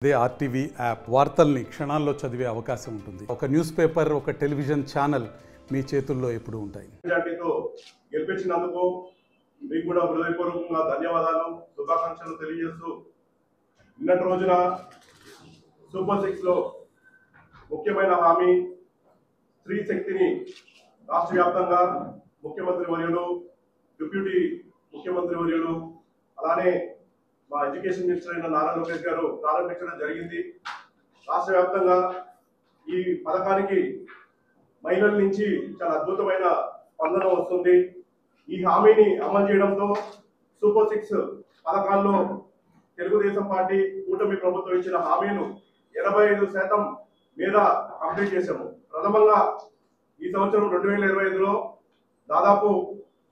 అదే RTV app వార్తల్ని క్షణాల్లో చదివే అవకాశం ఉంటుంది. ఒక న్యూస్ పేపర్, ఒక టెలివిజన్ ఛానల్ మీ చేతుల్లో ఎప్పుడూ ఉంటాయి. గెలిపించినందుకు మీకు కూడా హృదయపూర్వకంగా ధన్యవాదాలు, శుభాకాంక్షలు తెలియజేస్తూ, నిన్నటి రోజున సూపర్ 6 లో ముఖ్యమైన హామీ స్త్రీ శక్తిని రాష్ట్ర వ్యాప్తంగా ముఖ్యమంత్రి వర్యులు, డిప్యూటీ ముఖ్యమంత్రి వర్యులు, అలానే మా ఎడ్యుకేషన్ మినిస్టర్ అయిన నారా లోకేష్ గారు ప్రారంభించడం జరిగింది. రాష్ట్ర వ్యాప్తంగా ఈ పథకానికి మహిళల నుంచి చాలా అద్భుతమైన స్పందన వస్తుంది. ఈ హామీని అమలు చేయడంతో సూపర్ 6 పథకాల్లో తెలుగుదేశం పార్టీ కూటమి ప్రభుత్వం ఇచ్చిన హామీలు 85% మీద కంప్లీట్ చేశాము. ప్రథమంగా ఈ సంవత్సరం 2025లో దాదాపు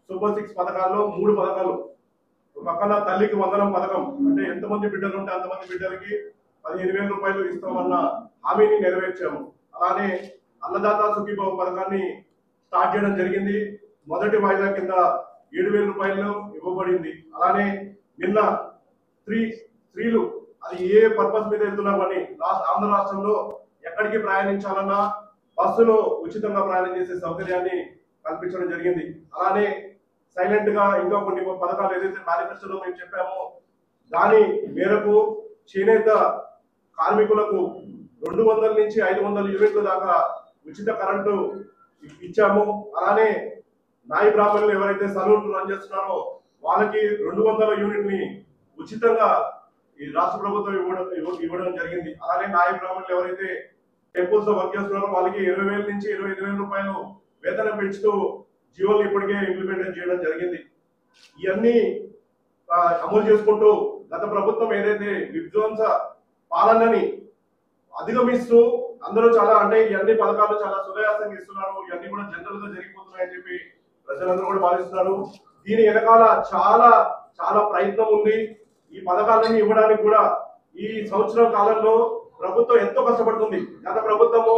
సూపర్ 6 పథకాల్లో 3 పథకాలు, పక్కన తల్లికి వందనం పథకం, అంటే ఎంతమంది బిడ్డలు ఉంటే అంతమంది బిడ్డలకి 15,000 రూపాయలు ఇస్తామన్న హామీని నెరవేర్చాము. అలానే అన్నదాత సుఖీభవ పథకాన్ని స్టార్ట్ చేయడం జరిగింది. మొదటి వాయిదా కింద 7,000 రూపాయలు ఇవ్వబడింది. అలానే నిన్న స్త్రీలు అది ఏ పర్పస్ మీద వెళ్తున్నామని ఆంధ్ర రాష్ట్రంలో ఎక్కడికి ప్రయాణించాలన్నా బస్సులో ఉచితంగా ప్రయాణం చేసే సౌకర్యాన్ని కల్పించడం జరిగింది. అలానే సైలెంట్ గా ఇంకా కొన్ని పథకాలు ఏదైతే మేనిఫెస్టోలో మేము చెప్పామో దాని మేరకు చేనేత కార్మికులకు 200 నుంచి 500 యూనిట్ల దాకా ఉచిత కరెంటు ఇచ్చాము. అలానే నాయి బ్రాహ్మణులు ఎవరైతే సలూన్లు రన్ చేస్తున్నారో వాళ్ళకి 200 యూనిట్ని ఉచితంగా ఈ రాష్ట్ర ప్రభుత్వం ఇవ్వడం జరిగింది. అలానే నాయి బ్రాహ్మణులు ఎవరైతే టెంపుల్స్ లో వర్క్ చేస్తున్నారో వాళ్ళకి 20,000 నుంచి 25,000 రూపాయలు వేతనం పెంచుతూ జీవోలు ఇప్పటికే ఇంప్లిమెంట్ చేయడం జరిగింది. ఇవన్నీ అమలు చేసుకుంటూ గత ప్రభుత్వం ఏదైతే విధ్వంస పాలనని అధిగమిస్తూ అందరూ చాలా అంటే ఇవన్నీ పథకాలు చాలా సులయాసంగా ఇస్తున్నారు, ఇవన్నీ కూడా జనరల్ గా జరిగిపోతున్నాయని చెప్పి ప్రజలందరూ కూడా భావిస్తున్నారు. దీని వెనకాల చాలా చాలా ప్రయత్నం ఉంది. ఈ పథకాలన్నీ ఇవ్వడానికి కూడా ఈ సంవత్సరం కాలంలో ప్రభుత్వం ఎంతో కష్టపడుతుంది. గత ప్రభుత్వము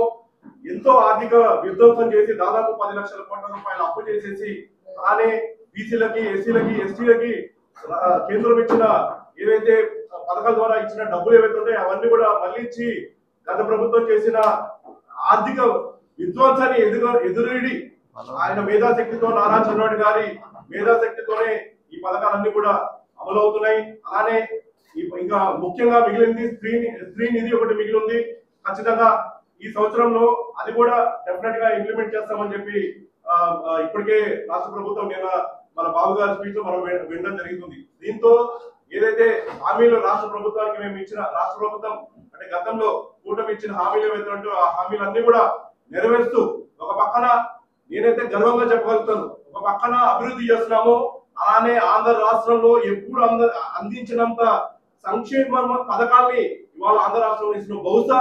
ఎంతో ఆర్థిక విధ్వంసం చేసి దాదాపు 10 లక్షల కోట్ల రూపాయలు అప్పు చేసేసి, అలానే బీసీలకి, ఎస్సీలకి, ఎస్టీలకి కేంద్రం ఇచ్చిన ఏవైతే పథకాల ద్వారా ఇచ్చిన డబ్బులు ఏవైతే ఉంటాయో అవన్నీ కూడా మళ్ళీ ఇచ్చి గత ప్రభుత్వం చేసిన ఆర్థిక విధ్వంసాన్ని ఎదురీడి ఆయన మేధాశక్తితో, నారా చంద్రబాబు గారి మేధాశక్తితోనే ఈ పథకాలన్నీ కూడా అమలు అవుతున్నాయి. అలానే ఇంకా ముఖ్యంగా మిగిలింది స్త్రీ నిధి ఒకటి మిగిలింది. ఖచ్చితంగా ఈ సంవత్సరంలో అది కూడా డెఫినెట్ గా ఇంప్లిమెంట్ చేస్తామని చెప్పి ఇప్పటికే రాష్ట్ర ప్రభుత్వం నిన్న మన బాబు గారి స్పీచ్ లో మనం వినడం జరుగుతుంది. దీంతో ఏదైతే హామీలు రాష్ట్ర ప్రభుత్వానికి మేము ఇచ్చిన, రాష్ట్ర ప్రభుత్వం అంటే గతంలో కూటమి ఇచ్చిన హామీలు ఏవైతే ఉంటో ఆ హామీలన్నీ కూడా నెరవేరుస్తూ ఒక పక్కన నేనైతే గర్వంగా చెప్పగలుగుతాను, ఒక పక్కన అభివృద్ధి చేస్తున్నాము. అలానే ఆంధ్ర రాష్ట్రంలో ఎప్పుడు అందించినంత సంక్షేమ పథకాల్ని ఇవాళ ఆంధ్ర రాష్ట్రంలో ఇస్తున్న, బహుశా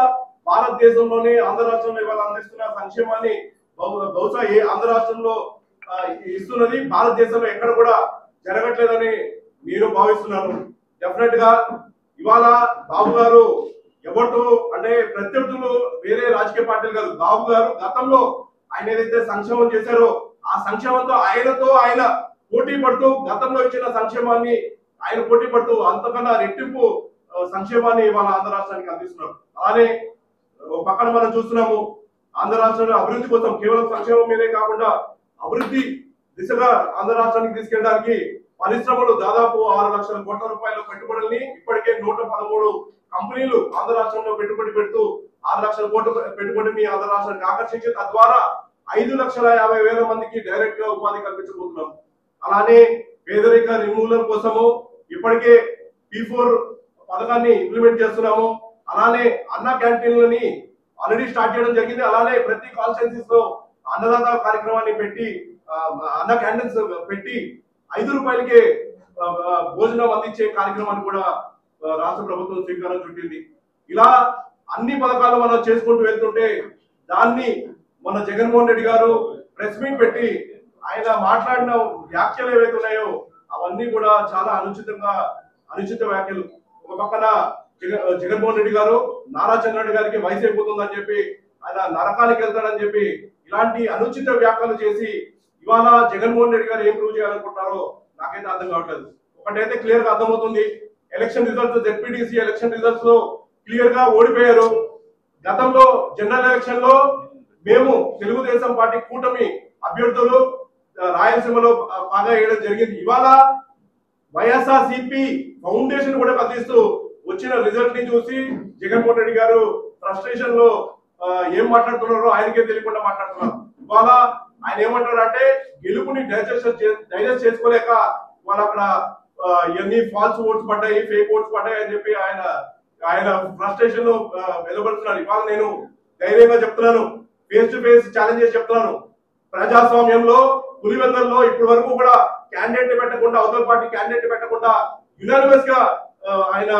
భారతదేశంలోనే ఆంధ్ర రాష్ట్రంలో ఇవాళ అందిస్తున్న సంక్షేమాన్ని బహుశా ఏ ఆంధ్ర రాష్ట్రంలో ఇస్తున్నది భారతదేశంలో ఎక్కడ కూడా జరగట్లేదని నేను భావిస్తున్నాను. డెఫినెట్ గా ఇవాళ బాబు గారు ఎవరితో అంటే ప్రత్యర్థులు వేరే రాజకీయ పార్టీలు కాదు, బాబు గారు గతంలో ఆయన ఏదైతే సంక్షేమం చేశారో ఆ సంక్షేమంతో ఆయన పోటీ పడుతూ గతంలో ఇచ్చిన సంక్షేమాన్ని ఆయన పోటీ పడుతూ అంతకన్నా రెట్టింపు సంక్షేమాన్ని ఇవాళ ఆంధ్ర రాష్ట్రానికి అందిస్తున్నారు. అలానే పక్కన మనం చూస్తున్నాము ఆంధ్ర రాష్ట్రంలో అభివృద్ధి కోసం కేవలం సంక్షేమం మీదే కాకుండా అభివృద్ధి దిశగా ఆంధ్ర రాష్ట్రానికి తీసుకెళ్ళడానికి పరిశ్రమలు దాదాపు 6 లక్షల కోట్ల రూపాయల పెట్టుబడుల్ని ఇప్పటికే 113 కంపెనీలు ఆంధ్ర రాష్ట్రంలో పెట్టుబడి పెడుతూ 6 లక్షల కోట్ల పెట్టుబడిని ఆంధ్ర రాష్ట్రానికి ఆకర్షించి తద్వారా 5,50,000 మందికి డైరెక్ట్ గా ఉపాధి కల్పించబోతున్నాం. అలానే పేదరిక నిర్మూలన కోసము ఇప్పటికే P4 పథకాన్ని ఇంప్లిమెంట్ చేస్తున్నాము. అలానే అన్న క్యాంటీన్లని ఆల్రెడీ స్టార్ట్ చేయడం జరిగింది. అలానే ప్రతి కాన్స్టిట్యున్సీస్ లో అన్నదాత కార్యక్రమాన్ని పెట్టి అన్న క్యాంటీన్స్ పెట్టి 5 రూపాయలకే భోజనం అందించే కార్యక్రమాన్ని కూడా రాష్ట్ర ప్రభుత్వం శ్రీకారం చుట్టింది. ఇలా అన్ని పథకాలు మనం చేసుకుంటూ వెళ్తుంటే దాన్ని మన జగన్మోహన్ రెడ్డి గారు ప్రెస్ మీట్ పెట్టి ఆయన మాట్లాడిన వ్యాఖ్యలు ఏవైతే ఉన్నాయో అవన్నీ కూడా చాలా అనుచిత వ్యాఖ్యలు. ఒక పక్కన జగన్మోహన్ రెడ్డి గారు నారా చంద్రబాబు గారికి వయసు అయిపోతుందని చెప్పి ఆయన నరకానికి వెళ్తాడని చెప్పి ఇలాంటి అనుచిత వ్యాఖ్యలు చేసి ఇవాళ జగన్మోహన్ రెడ్డి గారు ఏం ప్రూవ్ చేయాలనుకుంటున్నారో నాకైతే అర్థం కావట్లేదు. ఒకటైతే క్లియర్ గా అర్థమవుతుంది, election results ZPTC election results లో క్లియర్ గా ఓడిపోయారు. గతంలో జనరల్ ఎలక్షన్ లో మేము తెలుగుదేశం పార్టీ కూటమి అభ్యర్థులు రాయలసీమలో బాగా వేయడం జరిగింది. ఇవాళ వైఎస్ఆర్సీపీ ఫౌండేషన్ కూడా కదిలిస్తూ వచ్చిన రిజల్ట్ ని చూసి జగన్మోహన్ రెడ్డి గారు ఫ్రస్ట్రేషన్ లో ఏం మాట్లాడుతున్నారో ఆయనకే తెలియకుండా మాట్లాడుతున్నారు. ఇవాళ ఆయన ఏమంటారు అంటే గెలుపుని డైజెస్ట్ చేసుకోలేక వాళ్ళు అక్కడ ఇవన్నీ ఫాల్స్ ఓట్స్ పడ్డాయి, ఫేక్ ఓట్స్ పడ్డాయి అని చెప్పి ఆయన ఫ్రస్ట్రేషన్ లో వెలువడుతున్నారు. ఇవాళ నేను ధైర్యంగా చెప్తున్నాను, ఫేస్ టు ఫేస్ ఛాలెంజ్ చేసి చెప్తున్నాను, ప్రజాస్వామ్యంలో పులివెందుల్లో ఇప్పటి వరకు కూడా క్యాండిడేట్ పెట్టకుండా, అవతల పార్టీ క్యాండిడేట్ పెట్టకుండా యునానిమస్ గా ఆయన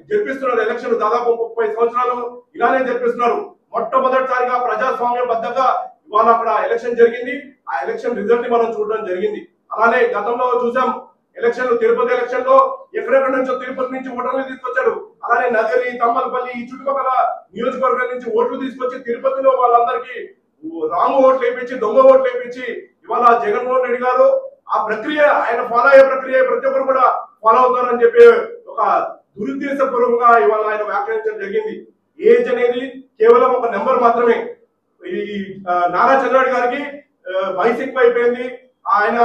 జరిపిస్తున్నారు ఎలక్షన్. దాదాపు 30 సంవత్సరాలు ఇలానే జరిపిస్తున్నారు. మొట్టమొదటిసారిగా ప్రజాస్వామ్యం బద్దంగా ఇవాళ అక్కడ ఎలక్షన్ జరిగింది. ఆ ఎలక్షన్ రిజల్ట్ ని మనం చూడడం జరిగింది. అలానే గతంలో చూసాం ఎలక్షన్, తిరుపతి ఎలక్షన్ లో ఎక్కడెక్కడ నుంచో తిరుపతి నుంచి ఓటర్లు తీసుకొచ్చారు. అలానే నగరి, తమ్మలపల్లి ఈ చుట్టుపక్కల నియోజకవర్గాల నుంచి ఓట్లు తీసుకొచ్చి తిరుపతిలో వాళ్ళందరికీ రాంగ్ ఓట్లు వేయించి, దొంగ ఓట్లు వేయించి ఇవాళ జగన్మోహన్ రెడ్డి గారు ఆ ప్రక్రియ, ఆయన ఫాలో అయ్యే ప్రక్రియ ప్రతి ఒక్కరు కూడా ఫాలో అవుతారని చెప్పి ఒక దురుద్దేశపూర్వకంగా ఇవాళ ఆయన వ్యాఖ్యానించడం జరిగింది. ఏజ్ అనేది కేవలం ఒక నెంబర్ మాత్రమే. ఈ నారా చంద్రబాబు గారికి వయసు ఎక్కువ అయిపోయింది, ఆయన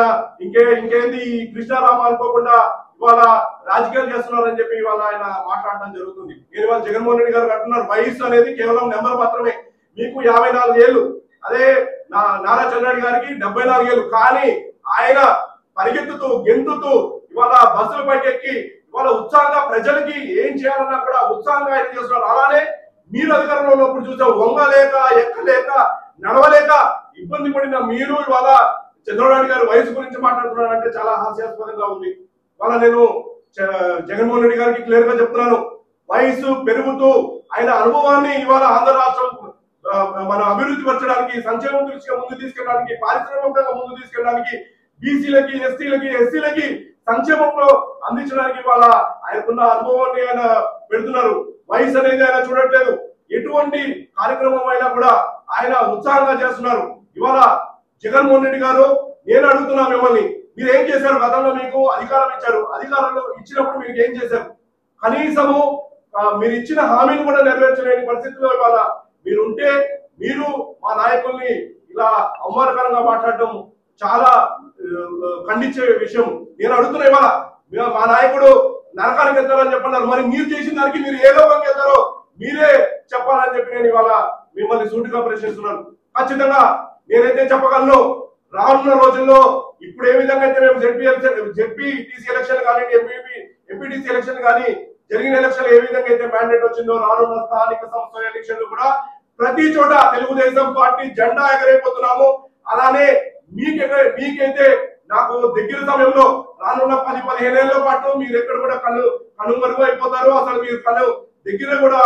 ఇంకేంది కృష్ణారామ అనుకోకుండా ఇవాళ రాజకీయాలు చేస్తున్నారని చెప్పి ఇవాళ ఆయన మాట్లాడడం జరుగుతుంది. నేను ఇవాళ జగన్మోహన్ రెడ్డి గారు అంటున్నారు వయసు అనేది కేవలం నెంబర్ మాత్రమే. మీకు 54 ఏళ్ళు, అదే నారా చంద్రబాబు గారికి 74 ఏళ్ళు. కానీ ఆయన పరిగెత్తుతూ గెంతుతూ ఇవాళ బస్సుల పైకి ఎక్కి ఇవాళ ఉత్సాహంగా ప్రజలకి ఏం చేయాలన్నా కూడా ఉత్సాహంగా ఆయన చేస్తున్నారు. అలానే మీరు అధికారంలో ఉన్నప్పుడు చూసాం, వంగలేక ఎక్కలేక నడవలేక ఇబ్బంది పడిన మీరు ఇవాళ చంద్రబాబు గారి వయసు గురించి మాట్లాడుతున్నారు అంటే చాలా హాస్యాస్పదంగా ఉంది. ఇవాళ నేను జగన్మోహన్ రెడ్డి గారికి క్లియర్ గా చెప్తున్నాను, వయసు పెరుగుతూ ఆయన అనుభవాన్ని ఇవాళ ఆంధ్ర రాష్ట్రం మనం అభివృద్ధి పరచడానికి, సంక్షేమం దృష్టిగా ముందు తీసుకెళ్ళడానికి, పారిశ్రామికంగా ముందు తీసుకెళ్ళడానికి, బీసీలకి, ఎస్టీలకి, ఎస్సీలకి సంక్షేమంలో అందించడానికి ఇవాళ ఆయనకున్న అనుభవాన్ని ఆయన పెడుతున్నారు. వయసు అనేది ఆయన చూడట్లేదు. ఎటువంటి కార్యక్రమం అయినా కూడా ఆయన ఉత్సాహంగా చేస్తున్నారు. ఇవాళ జగన్మోహన్ రెడ్డి గారు, నేను అడుగుతున్నా మిమ్మల్ని, మీరు ఏం చేశారు? గతంలో మీకు అధికారం ఇచ్చారు, అధికారంలో ఇచ్చినప్పుడు మీరు ఏం చేశారు? కనీసము మీరు ఇచ్చిన హామీని కూడా నెరవేర్చలేని పరిస్థితిలో ఇవాళ మీరుంటే, మీరు మా నాయకుల్ని ఇలా అవమానకరంగా మాట్లాడటం చాలా ఖండించే విషయం. నేను అడుగుతున్నా, ఇవాళ మా నాయకుడు నరకానికి వెళ్తారని చెప్పన్నారు, మరి మీరు చేసిన దానికి మీరు ఏ లోకంకి వెళ్తారో మీరే చెప్పాలని చెప్పి నేను ఇవాళ మిమ్మల్ని సూటిగా ప్రశ్నిస్తున్నాను. ఖచ్చితంగా నేనైతే చెప్పగలను, రానున్న రోజుల్లో ఇప్పుడు ఏ విధంగా అయితే మేము జెడ్పీటీసీ ఎలక్షన్ కానీ, ఎంపీటీసీ ఎలక్షన్ కానీ జరిగిన ఎలక్షన్ ఏ విధంగా అయితే మ్యాండేట్ వచ్చిందో, రానున్న స్థానిక సంస్థల ఎలక్షన్లు కూడా ప్రతి చోట తెలుగుదేశం పార్టీ జెండా ఎగరైపోతున్నాము. అలానే మీకైతే నాకు దగ్గర సమయంలో రానున్న 10-15 ఏళ్ల పాటు మీరు ఎక్కడ కూడా కనుమరుగు అయిపోతారు. అసలు మీరు దగ్గర కూడా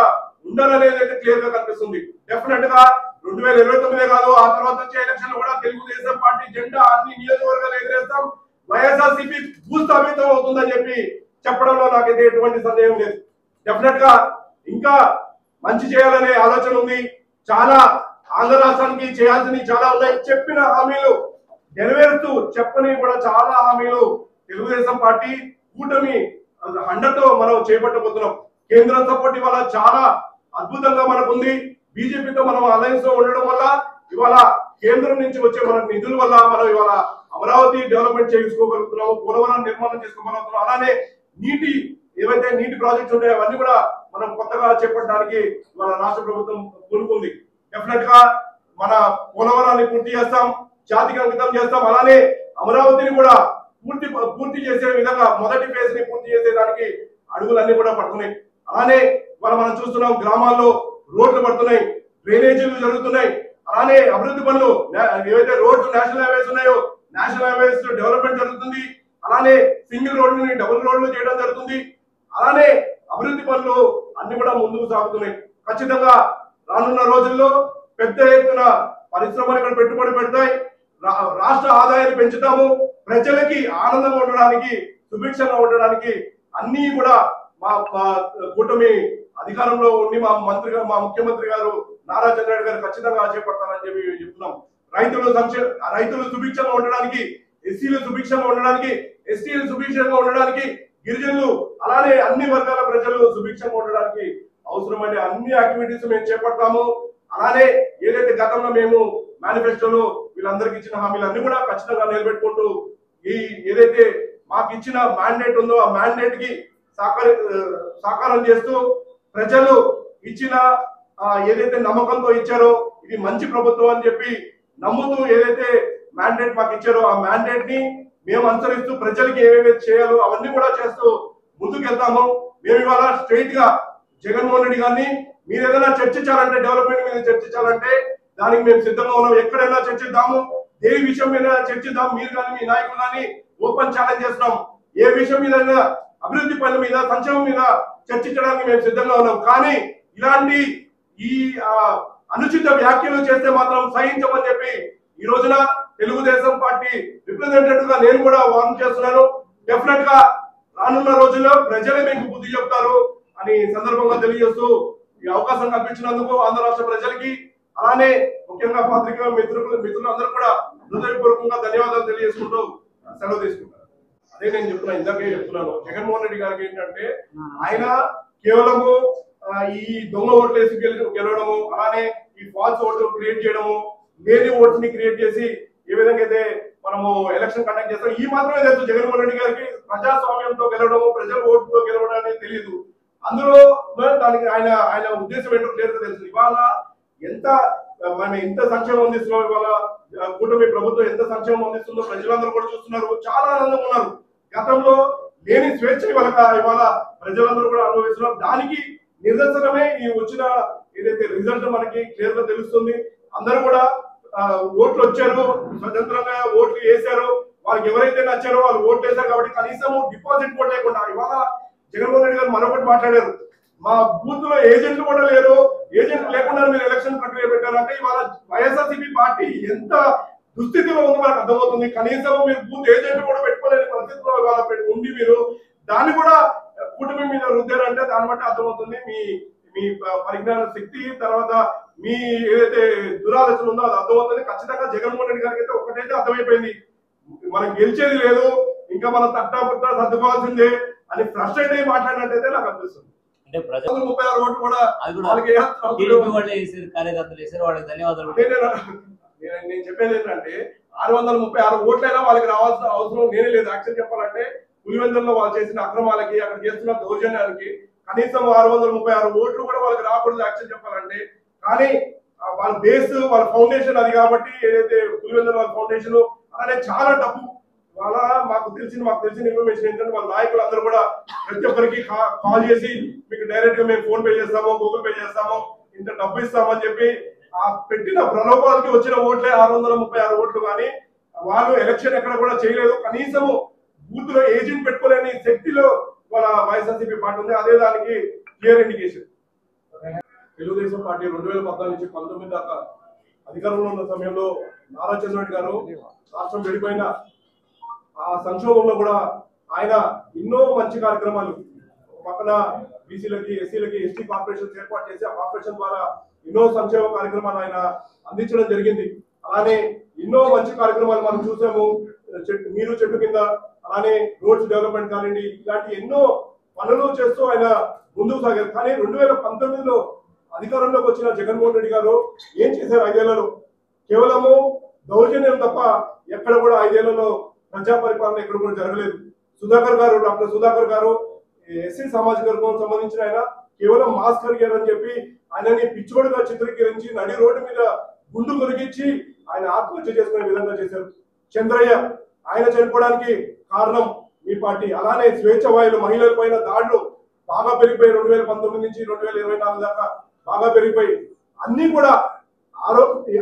ఉండాలనేది అయితే క్లియర్ గా కనిపిస్తుంది. డెఫినెట్ గా 2029 కాదు, ఆ తర్వాత వచ్చే ఎలక్షన్ కూడా తెలుగుదేశం పార్టీ జెండా అన్ని నియోజకవర్గాలు ఎగరేస్తాం, వైఎస్ఆర్సీపీ భూస్థాపితం అవుతుందని చెప్పి చెప్పడంలో నాకైతే ఎటువంటి సందేహం లేదు. డెఫినెట్ గా ఇంకా మంచి చేయాలనే ఆలోచన ఉంది. చాలా ఆంధ్ర రాష్ట్రానికి చేయాల్సినవి చాలా ఉన్నాయి. చెప్పిన హామీలు నెరవేరుస్తూ చెప్పని కూడా చాలా హామీలు తెలుగుదేశం పార్టీ కూటమి అండతో మనం చేపట్టబోతున్నాం. కేంద్రం సపోర్ట్ ఇవాళ చాలా అద్భుతంగా మనకుంది. బీజేపీతో మనం అలయన్స్ లో ఉండడం వల్ల ఇవాళ కేంద్రం నుంచి వచ్చే మన నిధుల వల్ల మనం ఇవాళ అమరావతి డెవలప్మెంట్ చేసుకోగలుగుతున్నాము, పోలవరం నిర్మాణం చేసుకోగలుగుతున్నాం. అలానే ఏవైతే నీటి ప్రాజెక్ట్స్ ఉంటాయో అవన్నీ కూడా మనం కొత్తగా చేపట్టడానికి మన రాష్ట్ర ప్రభుత్వం పూనుకుంది. డెఫినెట్ గా మన పోలవరాన్ని పూర్తి చేస్తాం, జాతికి అంకితం చేస్తాం. అలానే అమరావతిని కూడా పూర్తి చేసే విధంగా మొదటి ఫేజ్ ని పూర్తి చేసేదానికి అడుగులన్నీ కూడా పడుతున్నాయి. అలానే మనం చూస్తున్నాం, గ్రామాల్లో రోడ్లు పడుతున్నాయి, డ్రైనేజీలు జరుగుతున్నాయి. అలానే అభివృద్ధి పనులు ఏవైతే రోడ్లు నేషనల్ హైవేస్ ఉన్నాయో నేషనల్ హైవేస్ డెవలప్మెంట్ జరుగుతుంది. అలానే సింగిల్ రోడ్లని డబుల్ రోడ్లు చేయడం జరుగుతుంది. అలానే అభివృద్ధి పనులు అన్ని కూడా ముందుకు సాగుతున్నాయి. ఖచ్చితంగా రానున్న రోజుల్లో పెద్ద ఎత్తున పరిశ్రమలు ఇక్కడ పెట్టుబడి పెడతాయి, రాష్ట్ర ఆదాయాన్ని పెంచుతాము. ప్రజలకి ఆనందంగా ఉండడానికి, సుభిక్షంగా ఉండడానికి అన్ని కూడా మా కూటమి అధికారంలో ఉండి మా ముఖ్యమంత్రి గారు నారా చంద్రబాబు గారు ఖచ్చితంగా చేపడతారని చెప్పి చెప్తున్నాం. రైతులు సుభిక్షంగా ఉండడానికి, ఎస్సీలు సుభిక్షంగా ఉండడానికి, ఎస్టీలు సుభిక్షంగా ఉండడానికి, గిరిజనులు అలానే అన్ని వర్గాల ప్రజలు సుభిక్షంగా ఉండడానికి అవసరమైన అన్ని యాక్టివిటీస్ మేము చేపడతాము. అలానే ఏదైతే గతంలో మేము మేనిఫెస్టోలో వీళ్ళందరికీ ఇచ్చిన హామీలన్నీ కూడా ఖచ్చితంగా నిలబెట్టుకుంటూ ఈ ఏదైతే మాకు ఇచ్చిన మ్యాండేట్ ఉందో ఆ మ్యాండేట్ కి సాకారం చేస్తూ ప్రజలు ఇచ్చిన ఏదైతే నమ్మకంతో ఇచ్చారో ఇది మంచి ప్రభుత్వం అని చెప్పి నమ్ముతూ ఏదైతే మ్యాండేట్ మాకు ఇచ్చారో ఆ మ్యాండేట్ ని మేము అనుసరిస్తూ ప్రజలకి ఏవేవైతే చేయాలో అవన్నీ కూడా చేస్తూ ముందుకెళ్తాము. మేము ఇవాళ స్ట్రైట్ గా జగన్మోహన్ రెడ్డి గారిని మీరు ఏదైనా చర్చించాలంటే డెవలప్మెంట్ మీద చర్చించాలంటే దానికి మేము సిద్ధంగా ఉన్నాం. ఎక్కడైనా చర్చిద్దాము, ఏ విషయం మీద చర్చిద్దాం. మీరు కానీ మీ నాయకులు కానీ ఓపెన్ ఛాలెంజ్ చేస్తున్నాం. ఏ విషయం మీద అభివృద్ధి పనుల మీద సంక్షేమం మీద చర్చించడానికి మేము సిద్ధంగా ఉన్నాం. కానీ ఇలాంటి ఈ అనుచిత వ్యాఖ్యలు చేస్తే మాత్రం సహించమని చెప్పి ఈ రోజున తెలుగుదేశం పార్టీ రిప్రజెంటేటివ్ గా నేను కూడా వార్న్ చేస్తున్నాను. డెఫినెట్ గా రానున్న రోజుల్లో ప్రజలే మీకు బుద్ధి చెప్తారు అని సందర్భంగా తెలియజేస్తూ ఈ అవకాశం కల్పించినందుకు ఆంధ్ర రాష్ట్ర ప్రజలకి అలానే ముఖ్యంగా పత్రికా మిత్రులందరూ కూడా హృదయపూర్వకంగా ధన్యవాదాలు తెలియజేసుకుంటూ సెలవు తీసుకుంటారు. అదే నేను చెప్తున్నా, ఇందాకే చెప్తున్నాను, జగన్మోహన్ రెడ్డి గారికి ఏంటంటే ఆయన కేవలము ఈ దొంగ ఓట్లు వేసి గెలవడము, అలానే ఈ ఫాల్స్ ఓట్లు క్రియేట్ చేయడము, లేని ఓట్స్ ని క్రియేట్ చేసి ఏ విధంగా అయితే మనము ఎలక్షన్ కండక్ట్ చేస్తాం ఈ మాత్రమే తెలుసు. జగన్మోహన్ రెడ్డి గారికి ప్రజాస్వామ్యంతో గెలవడము, ప్రజల ఓటుతో గెలవడం అనేది తెలియదు. అందులో దానికి ఆయన ఉద్దేశం ఏంటో క్లియర్ గా తెలుసు. ఇవాళ మనం ఎంత సంక్షేమం అందిస్తున్నాం, ఇవాళ కూటమి ప్రభుత్వం ఎంత సంక్షేమం అందిస్తుందో ప్రజలందరూ కూడా చూస్తున్నారు, చాలా ఆనందంగా ఉన్నారు. గతంలో లేని స్వేచ్ఛ ఇవాళ ప్రజలందరూ కూడా అనుభవిస్తున్నారు. దానికి నిదర్శనమే ఈ వచ్చిన ఏదైతే రిజల్ట్ మనకి క్లియర్ గా తెలుస్తుంది. అందరూ కూడా ఓట్లు వచ్చారు, స్వతంత్రంగా ఓట్లు వేశారు, వాళ్ళకి ఎవరైతే నచ్చారో వాళ్ళు ఓట్లు వేశారు. కాబట్టి కనీసం డిపాజిట్ కూడా లేకుండా ఇవాళ జగన్మోహన్ రెడ్డి గారు మరొకటి మాట్లాడారు, మా బూత్ లో ఏజెంట్లు కూడా లేరు, ఏజెంట్లు లేకుండా మీరు ఎలక్షన్ ప్రక్రియ పెట్టారంటే ఇవాళ వైఎస్ఆర్సీపీ పార్టీ ఎంత దుస్థితిలో ఉందో మనకు అర్థమవుతుంది. కనీసం మీరు బూత్ ఏజెంట్ కూడా పెట్టుకోలేని పరిస్థితిలో ఇవాళ ఉండి మీరు దాన్ని కూడా కూటమి మీద రుద్దారంటే దాన్ని బట్టి అర్థమవుతుంది మీ పరిజ్ఞాన శక్తి, తర్వాత మీ ఏదైతే దురాలోచన ఉందో అది అర్థమవుతుంది. ఖచ్చితంగా జగన్మోహన్ రెడ్డి గారికి అయితే ఒకటైతే అర్థమైపోయింది, మనం గెలిచేది లేదు, ఇంకా మనం తట్టా సర్దుకోవాల్సిందే అని ఫ్రస్ట్రేట్ అయ్యి మాట్లాడినట్టయితే నాకు అనిపిస్తుంది. అంటే ప్రజలు 36 ఓట్లు కూడా కార్యకర్తలు వేసారు, వాళ్ళకి ధన్యవాదాలు. నేను చెప్పేది ఏంటంటే 636 ఓట్లైనా వాళ్ళకి రావాల్సిన అవసరం నేనే లేదు. యాక్చువల్ చెప్పాలంటే పులివెందుల్లో వాళ్ళు చేసిన అక్రమాలకి, అక్కడ చేస్తున్న దౌర్జన్యానికి కనీసం 636 ఓట్లు కూడా వాళ్ళకి రాకూడదు యాక్చువల్ చెప్పాలంటే. కానీ వాళ్ళ బేస్, వాళ్ళ ఫౌండేషన్ అది కాబట్టి ఏదైతే పులివెందుల వాళ్ళ ఫౌండేషన్ అలానే చాలా డబ్బు వాళ్ళ మాకు తెలిసిన ఇన్ఫర్మేషన్ ఏంటంటే వాళ్ళ నాయకులు అందరూ కూడా ప్రతి ఒక్కరికి కాల్ చేసి మీకు డైరెక్ట్ గా మేము ఫోన్ పే చేస్తాము, గూగుల్ పే చేస్తాము, ఇంత డబ్బు ఇస్తామని చెప్పి ఆ పెట్టిన ప్రలోభాలకి వచ్చిన ఓట్లే 636 ఓట్లు. కానీ వాళ్ళు ఎలక్షన్ ఎక్కడ కూడా చేయలేదు. కనీసము బూత్ లో ఏజెంట్ పెట్టుకోలేని శక్తిలో వాళ్ళ వైఎస్ఆర్సీపీ పార్టీ ఉంది. అదే దానికి క్లియర్ ఇండికేషన్. తెలుగుదేశం పార్టీ 2014 నుంచి 19 దాకా అధికారంలో ఉన్న సమయంలో నారా చంద్రబాబు గారు రాష్ట్రం విడిపోయిన ఆ సంక్షోభంలో కూడా ఆయన ఎన్నో మంచి కార్యక్రమాలు పక్కన బీసీలకి, ఎస్సీలకి, ఎస్టీ కార్పొరేషన్ ఏర్పాటు చేసి ఆ కార్పొరేషన్ ద్వారా ఎన్నో సంక్షేమ కార్యక్రమాలు ఆయన అందించడం జరిగింది. అలానే ఎన్నో మంచి కార్యక్రమాలు మనం చూసాము, నీరు చెట్టు కింద, అలానే రోడ్స్ డెవలప్మెంట్ కానివ్వండి, ఇలాంటి ఎన్నో పనులు చేస్తూ ఆయన ముందుకు సాగారు. కానీ 2019లో అధికారంలోకి వచ్చిన జగన్మోహన్ రెడ్డి గారు ఏం చేశారు? 5 ఏళ్లలో కేవలము దౌర్జన్యం తప్ప ఎక్కడ కూడా 5 ఏళ్లలో ప్రజా పరిపాలన ఎక్కడ కూడా జరగలేదు. డాక్టర్ సుధాకర్ గారు ఎస్సీ సామాజిక వర్గం సంబంధించిన ఆయన కేవలం మాస్ కరిగారు అని చెప్పి ఆయనని పిచ్చోడుగా చిత్రీకరించి నడి రోడ్డు మీద గుండు కొరిగించి ఆయన ఆత్మహత్య చేసుకునే విధంగా చేశారు. చంద్రయ్య ఆయన చనిపోవడానికి కారణం మీ పార్టీ. అలానే స్వేచ్ఛ వాయులు, మహిళల పైన దాడులు బాగా పెరిగిపోయి 2019 నుంచి 2024 దాకా బాగా పెరిగిపోయి అన్ని కూడా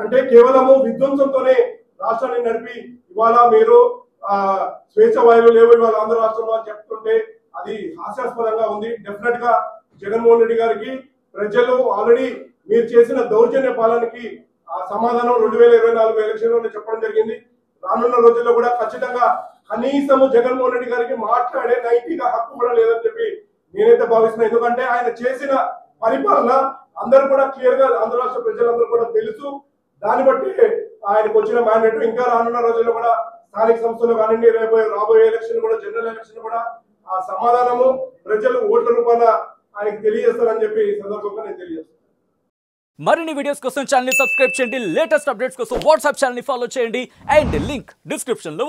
అంటే కేవలము విధ్వంసంతోనే రాష్ట్రాన్ని నడిపి ఇవాళ మీరు స్వేచ్ఛ వాయువులు లేవు ఇవాళ ఆంధ్ర రాష్ట్రంలో అని చెప్తుంటే అది హాస్యాస్పదంగా ఉంది. డెఫినెట్ గా జగన్మోహన్ రెడ్డి గారికి ప్రజలు ఆల్రెడీ మీరు చేసిన దౌర్జన్య పాలనకి ఆ సమాధానం 2024 ఎలక్షన్ లో చెప్పడం జరిగింది. రానున్న రోజుల్లో కూడా ఖచ్చితంగా కనీసము జగన్మోహన్ రెడ్డి గారికి మాట్లాడే నైతిక హక్కు కూడా లేదని చెప్పి నేనైతే భావిస్తున్నాను. ఎందుకంటే ఆయన చేసిన పరిపాలన అందరూ కూడా క్లియర్ గా ఆంధ్ర రాష్ట్ర ప్రజలందరూ కూడా తెలుసు. దాన్ని బట్టి ఆయనకు వచ్చిన మ్యాండేట్ ఇంకా రానున్న రోజుల్లో కూడా స్థానిక సంస్థలు కానివ్వండి, రాబోయే ఎలక్షన్ కూడా, జనరల్ ఎలక్షన్ కూడా ఆ సమాధానము ప్రజలు ఓట్ల రూపాన ఆయనకి తెలియజేస్తారని చెప్పి ఈ సందర్భంగా నేను తెలియజేస్తాను. మరిన్ని వీడియోస్ కోసం ఛానల్ ని సబ్స్క్రైబ్ చేయండి, లేటెస్ట్ అప్డేట్స్ కోసం వాట్సాప్ ఛానల్ ని ఫాలో చేయండి అండ్ లింక్ డిస్క్రిప్షన్ లో